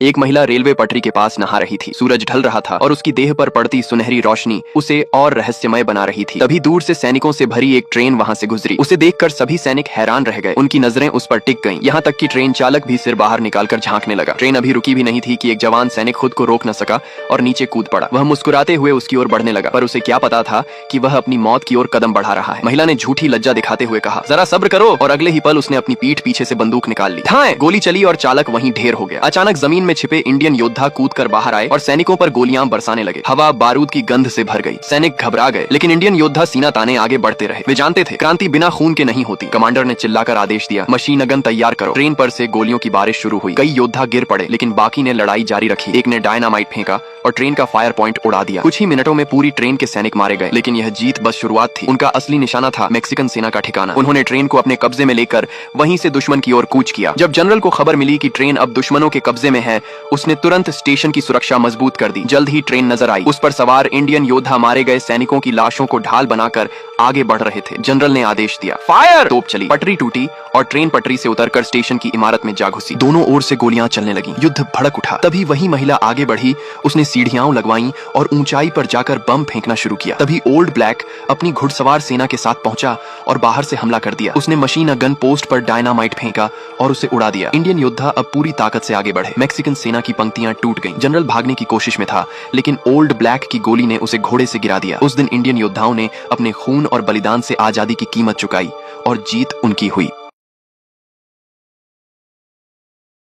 एक महिला रेलवे पटरी के पास नहा रही थी। सूरज ढल रहा था और उसकी देह पर पड़ती सुनहरी रोशनी उसे और रहस्यमय बना रही थी। तभी दूर से सैनिकों से भरी एक ट्रेन वहां से गुजरी। उसे देखकर सभी सैनिक हैरान रह गए। उनकी नजरें उस पर टिक गईं। यहाँ तक कि ट्रेन चालक भी सिर बाहर निकालकर झांकने लगा। ट्रेन अभी रुकी भी नहीं थी कि एक जवान सैनिक खुद को रोक न सका और नीचे कूद पड़ा। वह मुस्कुराते हुए उसकी ओर बढ़ने लगा, पर उसे क्या पता था कि वह अपनी मौत की ओर कदम बढ़ा रहा है। महिला ने झूठी लज्जा दिखाते हुए कहा, जरा सब्र करो, और अगले ही पल उसने अपनी पीठ पीछे से बंदूक निकाल ली। हाँ, गोली चली और चालक वहीं ढेर हो गया। अचानक जमीन में छिपे इंडियन योद्धा कूदकर बाहर आए और सैनिकों पर गोलियां बरसाने लगे। हवा बारूद की गंध से भर गई। सैनिक घबरा गए, लेकिन इंडियन योद्धा सीना ताने आगे बढ़ते रहे। वे जानते थे क्रांति बिना खून के नहीं होती। कमांडर ने चिल्लाकर आदेश दिया, मशीन गन तैयार करो। ट्रेन पर से गोलियों की बारिश शुरू हुई। कई योद्धा गिर पड़े, लेकिन बाकी ने लड़ाई जारी रखी। एक ने डायनामाइट फेंका और ट्रेन का फायर पॉइंट उड़ा दिया। कुछ ही मिनटों में पूरी ट्रेन के सैनिक मारे गए, लेकिन यह जीत बस शुरुआत थी। उनका असली निशाना था मैक्सिकन सेना का ठिकाना। उन्होंने ट्रेन को अपने कब्जे में लेकर वहीं से दुश्मन की ओर कूच किया। जब जनरल को खबर मिली कि ट्रेन अब दुश्मनों के कब्जे में है, उसने तुरंत स्टेशन की सुरक्षा मजबूत कर दी। जल्द ही ट्रेन नजर आई। उस पर सवार इंडियन योद्धा मारे गए सैनिकों की लाशों को ढाल बनाकर आगे बढ़ रहे थे। जनरल ने आदेश दिया, फायर! तोप चली, पटरी टूटी और ट्रेन पटरी से उतरकर स्टेशन की इमारत में जा घुसी। दोनों ओर से गोलियां चलने लगी। युद्ध भड़क उठा। तभी वही महिला आगे बढ़ी। उसने सीढ़ियां लगवाई और ऊंचाई पर जाकर बम फेंकना शुरू किया। तभी ओल्ड ब्लैक अपनी घुड़सवार सेना के साथ पहुंचा और बाहर से हमला कर दिया। उसने मशीन गन पोस्ट पर डायनामाइट फेंका और उसे उड़ा दिया। इंडियन योद्धा अब पूरी ताकत से आगे बढ़े। मैक्सिकन सेना की पंक्तियां टूट गईं। जनरल भागने की कोशिश में था, लेकिन ओल्ड ब्लैक की गोली ने उसे घोड़े से गिरा दिया। उस दिन इंडियन योद्धाओं ने अपने खून और बलिदान से आजादी की कीमत चुकाई और जीत उनकी हुई।